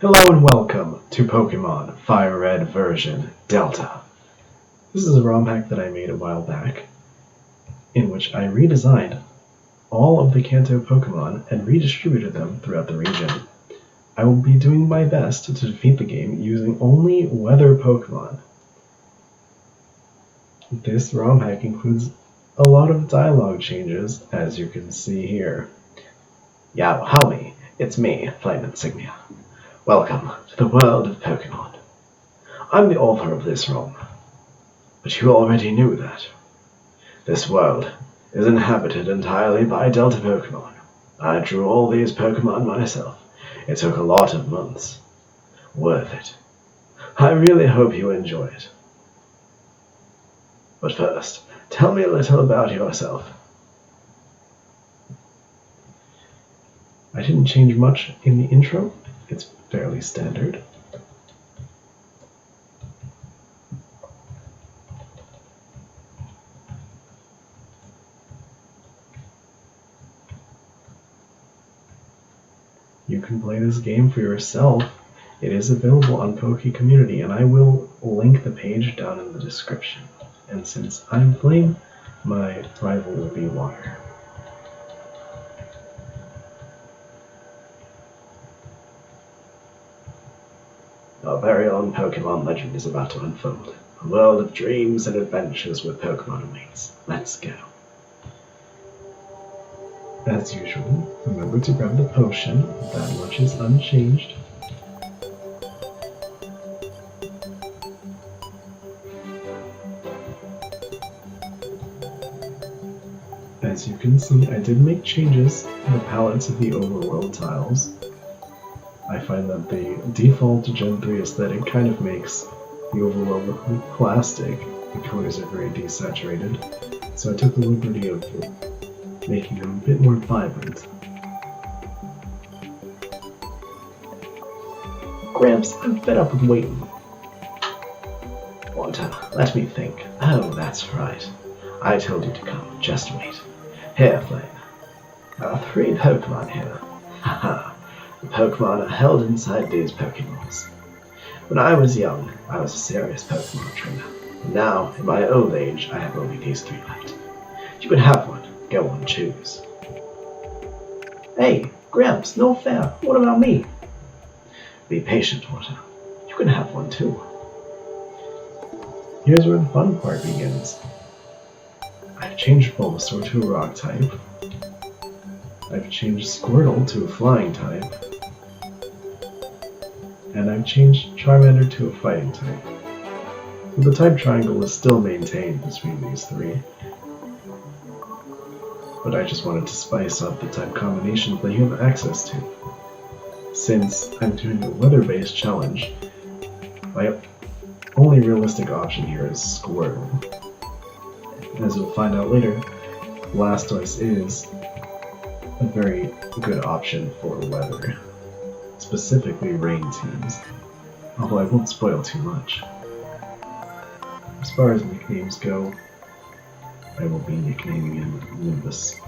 Hello and welcome to Pokemon FireRed version Delta. This is a ROM hack that I made a while back, in which I redesigned all of the Kanto Pokemon and redistributed them throughout the region. I will be doing my best to defeat the game using only weather Pokemon. This ROM hack includes a lot of dialogue changes, as you can see here. Yow, howdy, it's me, Flame Insignia. Welcome to the world of Pokemon. I'm the author of this ROM, but you already knew that. This world is inhabited entirely by Delta Pokemon. I drew all these Pokemon myself. It took a lot of months. Worth it. I really hope you enjoy it. But first, tell me a little about yourself. I didn't change much in the intro. It's fairly standard. You can play this game for yourself. It is available on Poke Community, and I will link the page down in the description. And since I'm Flame, my rival will be Water. Our very own Pokemon legend is about to unfold. A world of dreams and adventures with Pokemon awaits. Let's go. As usual, remember to grab the potion. That much is unchanged. As you can see, I did make changes to the palettes of the overworld tiles. I find that the default Gen 3 aesthetic kind of makes the overworld look like plastic. The colors are very desaturated, so I took the liberty of making them a bit more vibrant. Gramps, I'm fed up with waiting. Water, let me think. Oh, that's right. I told you to come. Just wait. Here, Flame. There are 3 Pokemon here. Haha. The Pokemon are held inside these Pokeballs. When I was young, I was a serious Pokemon trainer. And now, in my old age, I have only these 3 left. You can have one. Go on, choose. Hey, Gramps, no fair. What about me? Be patient, Water. You can have one too. Here's where the fun part begins. I've changed Bulbasaur to a rock type. I've changed Squirtle to a flying type. And I've changed Charmander to a fighting type. So the type triangle is still maintained between these 3. But I just wanted to spice up the type combinations that you have access to. Since I'm doing a weather-based challenge, my only realistic option here is Squirtle. As you'll find out later, Blastoise is a very good option for weather, specifically rain teams, although I won't spoil too much. As far as nicknames go, I will be nicknaming him Nimbus.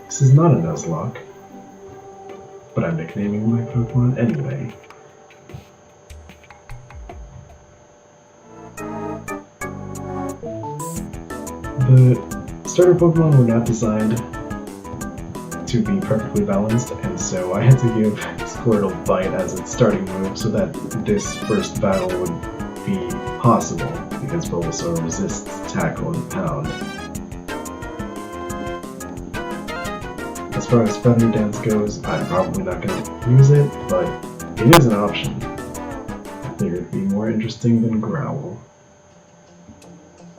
This is not a Nuzlocke, but I'm nicknaming my Pokemon anyway. The starter Pokemon were not designed to be perfectly balanced, and so I had to give Squirtle Bite as its starting move so that this first battle would be possible, because Bulbasaur resists Tackle and Pound. As far as Feather Dance goes, I'm probably not going to use it, but it is an option. I figured it'd be more interesting than Growl.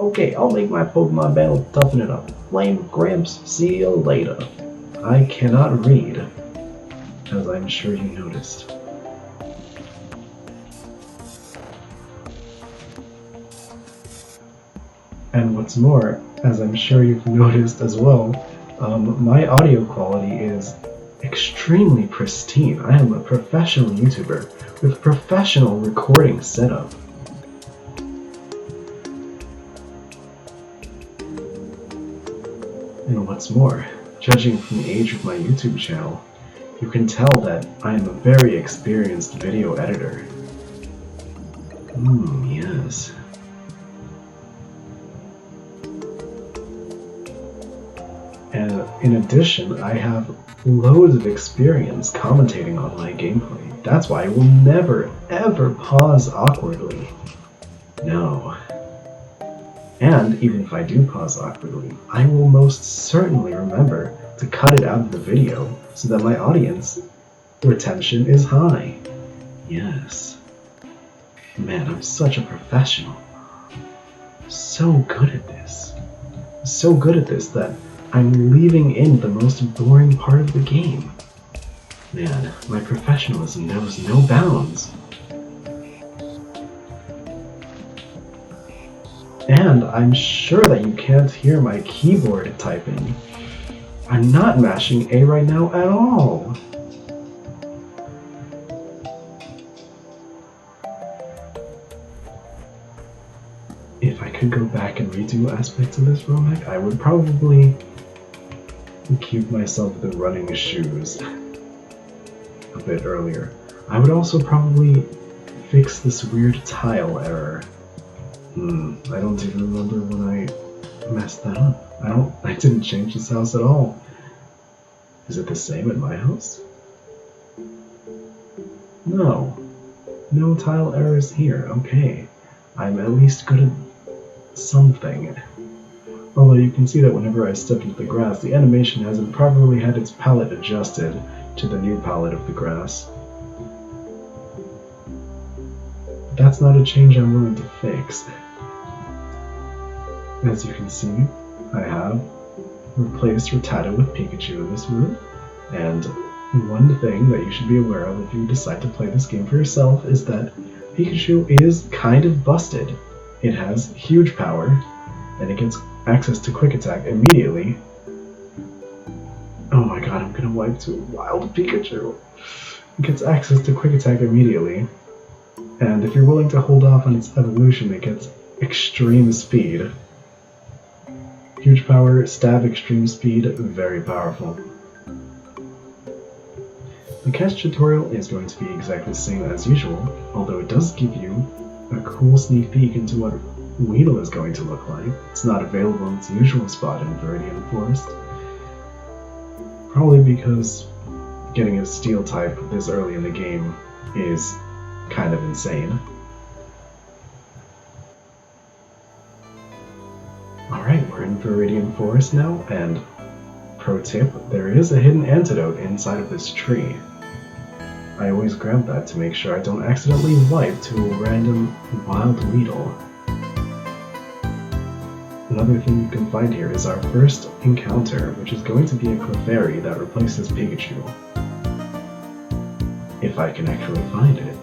Okay, I'll make my Pokemon battle toughen it up. Flame, Gramps, see you later. I cannot read, as I'm sure you noticed. And what's more, as I'm sure you've noticed as well, my audio quality is extremely pristine. I am a professional YouTuber with professional recording setup. And what's more, Judging from the age of my YouTube channel, you can tell that I am a very experienced video editor. Yes. And in addition, I have loads of experience commentating on my gameplay. That's why I will never, ever pause awkwardly. No. And even if I do pause awkwardly, I will most certainly remember to cut it out of the video so that my audience retention is high. Yes. Man, I'm such a professional. So good at this. So good at this that I'm leaving in the most boring part of the game. Man, my professionalism knows no bounds. And I'm sure that you can't hear my keyboard typing. I'm not mashing A right now at all. If I could go back and redo aspects of this ROM hack, I would probably keep myself the running shoes a bit earlier. I would also probably fix this weird tile error. I don't even remember when I messed that up. I didn't change this house at all. Is it the same at my house? No. No tile errors here. Okay. I'm at least good at something. Although you can see that whenever I step into the grass, the animation hasn't properly had its palette adjusted to the new palette of the grass. That's not a change I'm willing to fix. As you can see, I have replaced Rattata with Pikachu in this room, and one thing that you should be aware of if you decide to play this game for yourself is that Pikachu is kind of busted. It has huge power, and it gets access to Quick Attack immediately. Oh my god, I'm gonna wipe to Wild Pikachu. It gets access to Quick Attack immediately, and if you're willing to hold off on its evolution, it gets Extreme Speed. Huge power, stab, extreme speed, very powerful. The catch tutorial is going to be exactly the same as usual, although it does give you a cool sneak peek into what Weedle is going to look like. It's not available in its usual spot in Viridian Forest. Probably because getting a steel type this early in the game is kind of insane. Alright, we're in Viridian Forest now, and pro tip, there is a hidden antidote inside of this tree. I always grab that to make sure I don't accidentally wipe to a random wild Weedle. Another thing you can find here is our first encounter, which is going to be a Clefairy that replaces Pikachu. If I can actually find it.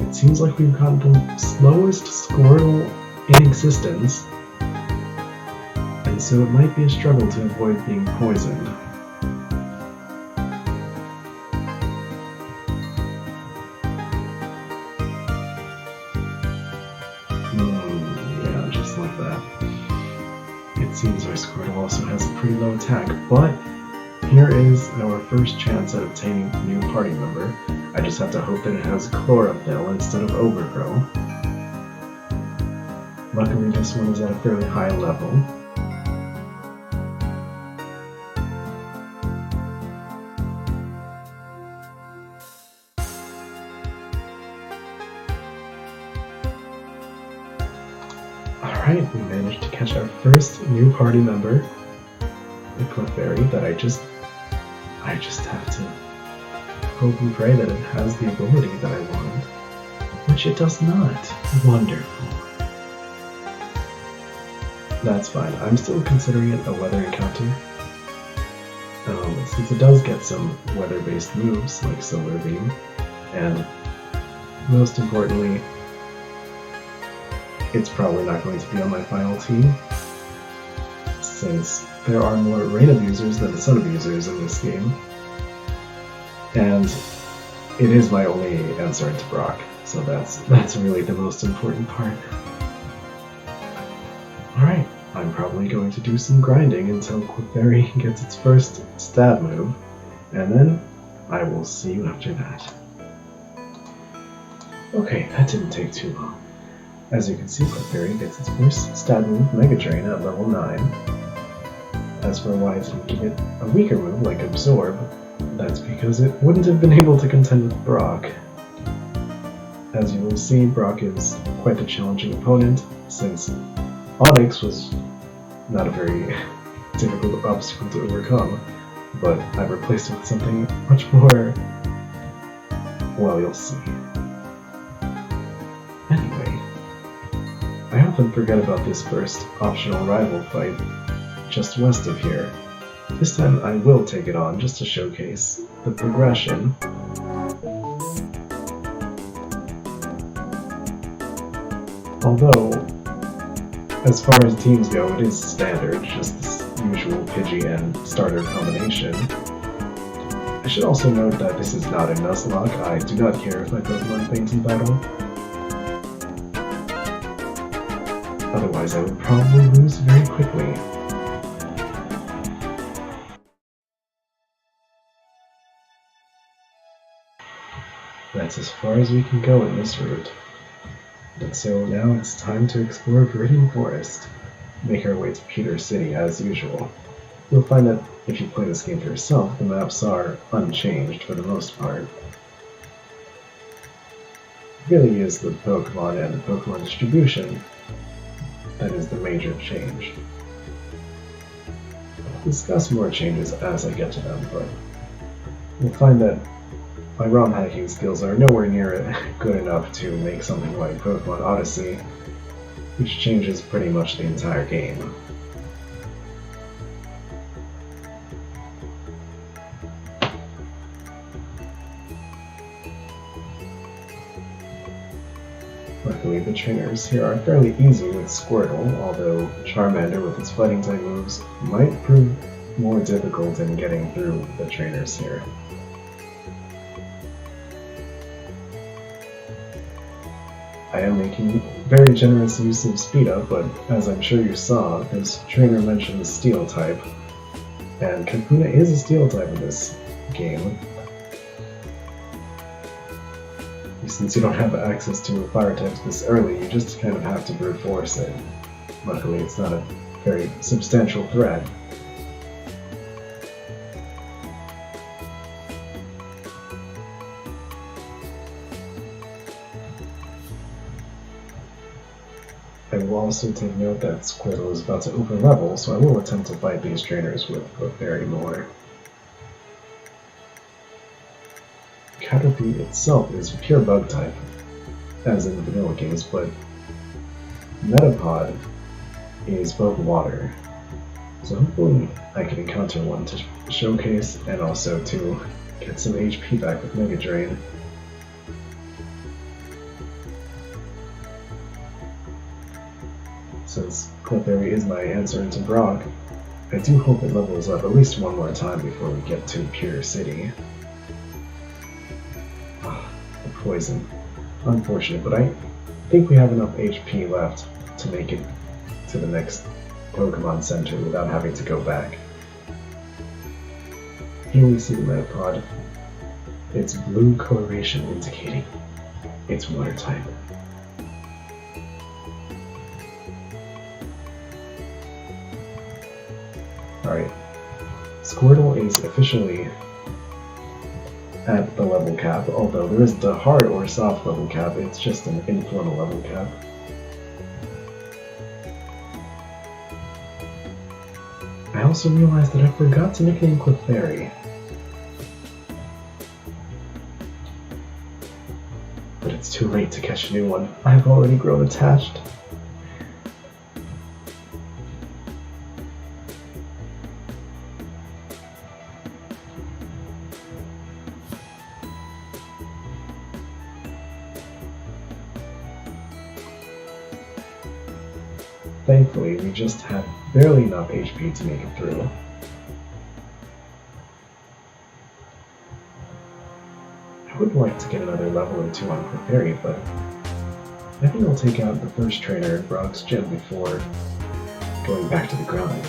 It seems like we've got the slowest Squirtle in existence, and so it might be a struggle to avoid being poisoned. Yeah, just like that. It seems our Squirtle also has a pretty low attack, but here is our first chance at obtaining a new party member. I just have to hope that it has Chlorophyll instead of Overgrow. Luckily, this one is at a fairly high level. Alright, we managed to catch our first new party member, the Clefairy, that I just have to hope and pray that it has the ability that I want, which it does not. Wonderful. That's fine. I'm still considering it a weather encounter. Since it does get some weather-based moves like Solar Beam, and most importantly, it's probably not going to be on my final team, since there are more rain abusers than sun abusers in this game, and it is my only answer into Brock, so that's really the most important part. Alright, I'm probably going to do some grinding until Clefairy gets its first stab move, and then I will see you after that. Okay, that didn't take too long. As you can see, Clefairy gets its first stab move, Mega Drain, at level 9. As for why it didn't give it a weaker move like Absorb, that's because it wouldn't have been able to contend with Brock. As you will see, Brock is quite the challenging opponent, since Onyx was not a very difficult obstacle to overcome, but I've replaced it with something much more... well, you'll see. Anyway, I often forget about this first optional rival fight just west of here. This time I will take it on just to showcase the progression. Although, as far as teams go, it is standard, just this usual Pidgey and starter combination. I should also note that this is not a Nuzlocke. I do not care if my Pokemon faints in battle. Otherwise I would probably lose very quickly. That's as far as we can go in this route. And so now it's time to explore Viridian Forest. Make our way to Pewter City as usual. You'll find that if you play this game for yourself, the maps are unchanged for the most part. It really is the Pokemon and the Pokemon distribution that is the major change. I'll discuss more changes as I get to them, but you'll find that my ROM hacking skills are nowhere near good enough to make something like Pokemon Odyssey, which changes pretty much the entire game. Luckily, the trainers here are fairly easy with Squirtle, although Charmander with its fighting type moves might prove more difficult in getting through the trainers here. I am making very generous use of Speed Up, but as I'm sure you saw, this trainer mentioned the Steel type, and Kakuna is a Steel type in this game. Since you don't have access to a Fire type this early, you just kind of have to brute force it. Luckily, it's not a very substantial threat. I will also take note that Squirtle is about to over-level, so I will attempt to fight these trainers with Clefairy more. Caterpie itself is pure bug type, as in the vanilla games, but Metapod is bug water. So hopefully I can encounter one to showcase and also to get some HP back with Mega Drain. Since Clefairy is my answer into Brock, I do hope it levels up at least one more time before we get to Pewter City. The poison. Unfortunate, but I think we have enough HP left to make it to the next Pokemon Center without having to go back. Here we see the Metapod. Its blue coloration indicating it's water type. Alright, Squirtle is officially at the level cap, although there isn't a hard or soft level cap, it's just an informal level cap. I also realized that I forgot to nickname Clefairy. But it's too late to catch a new one. I've already grown attached. Thankfully, we just had barely enough HP to make it through. I would like to get another level or two on Clefairy, but I think I'll take out the first trainer in Brock's gym before going back to the grind.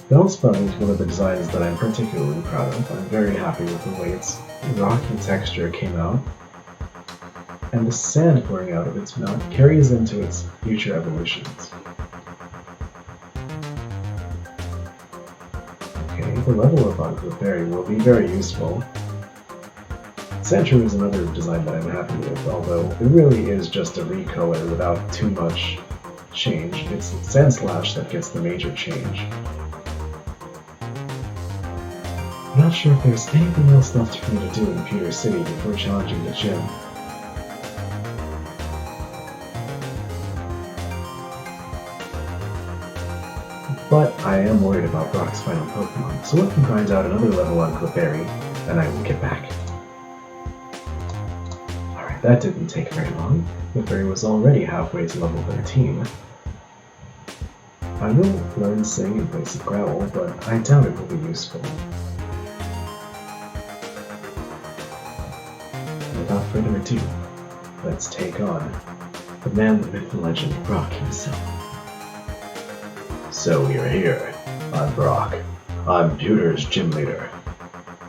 Bellsprout is one of the designs that I'm particularly proud of. I'm very happy with the way its rocky texture came out, and the sand pouring out of its mouth carries into its future evolutions. Okay, the level up on Clefairy will be very useful. Sandshrew is another design that I'm happy with, although it really is just a recolor without too much change. It's Sandslash that gets the major change. I'm not sure if there's anything else left for me to do in Pewter City before challenging the gym. But I am worried about Brock's final Pokemon, so let me grind out another level on Clefairy, and I will get back. Alright, that didn't take very long. Clefairy was already halfway to level 13. I will learn Sing in place of Growl, but I doubt it will be useful. Without further ado, let's take on the man, the myth, the legend, Brock himself. So you're here. I'm Brock. I'm Pewter's gym leader.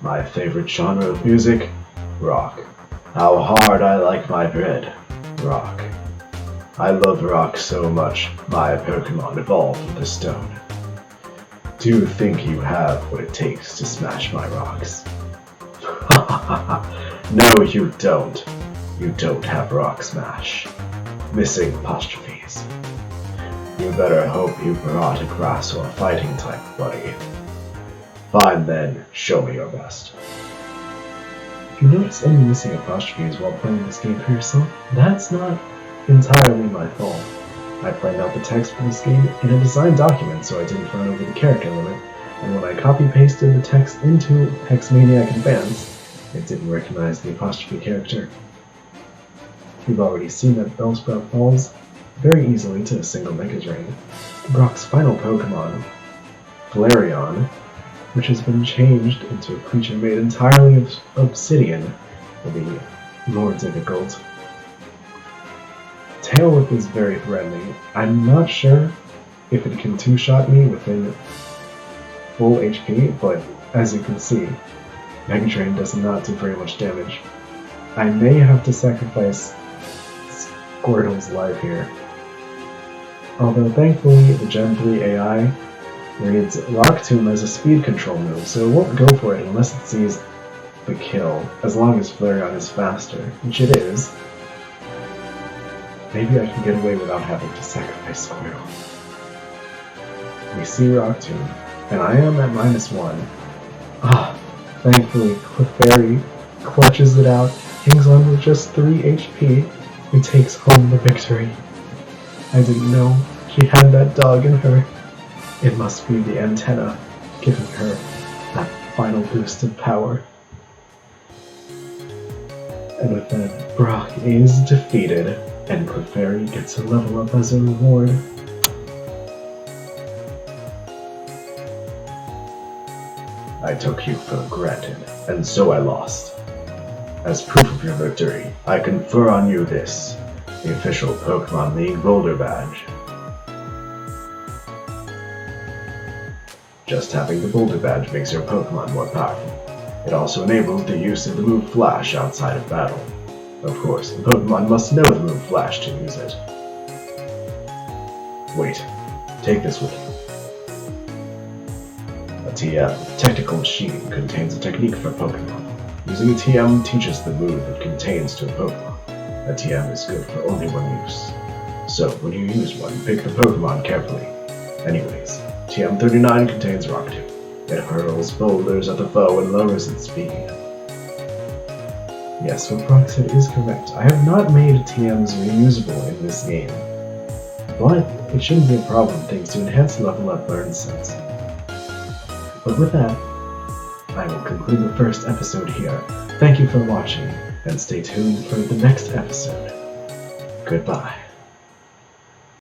My favorite genre of music? Rock. How hard I like my bread? Rock. I love rock so much, my Pokemon evolved with a stone. Do you think you have what it takes to smash my rocks? No, you don't. You don't have Rock Smash. Missing apostrophes. You better hope you brought a grass or fighting type, buddy. Fine then, show me your best. If you notice any missing apostrophes while playing this game for yourself, that's not entirely my fault. I planned out the text for this game in a design document so I didn't run over the character limit, and when I copy-pasted the text into Hexmaniac Advance, it didn't recognize the apostrophe character. You've already seen that Bellsprout falls very easily to a single Mega Drain. Brock's final Pokemon, Flareon, which has been changed into a creature made entirely of obsidian, will be more difficult. Tail Whip is very threatening. I'm not sure if it can two-shot me within full HP, but as you can see, Mega Drain does not do very much damage. I may have to sacrifice Squirtle's life here. Although thankfully the Gen 3 AI reads Rock Tomb as a speed control move, so it won't go for it unless it sees the kill, as long as Flareon is faster, which it is. Maybe I can get away without having to sacrifice Squirtle. We see Rock Tomb, and I am at -1. Thankfully, Clefairy clutches it out, hangs on with just 3 HP, and takes home the victory. I didn't know she had that dog in her. It must be the antenna giving her that final boost of power. And with that, Brock is defeated, and Clefairy gets a level up as a reward. I took you for granted, and so I lost. As proof of your victory, I confer on you this, the official Pokemon League Boulder Badge. Just having the Boulder Badge makes your Pokemon more powerful. It also enables the use of the move Flash outside of battle. Of course, the Pokemon must know the move Flash to use it. Wait, take this with you. A TM, Technical Machine, contains a technique for Pokemon. Using a TM teaches the move it contains to a Pokemon. A TM is good for only one use. So, when you use one, pick the Pokemon carefully. Anyways, TM39 contains Rock Tomb. It hurls boulders at the foe and lowers its speed. Yes, what Brock said is correct. I have not made TMs reusable in this game. But it shouldn't be a problem thanks to enhanced level up learn sense. But with that, I will conclude the first episode here. Thank you for watching, and stay tuned for the next episode. Goodbye.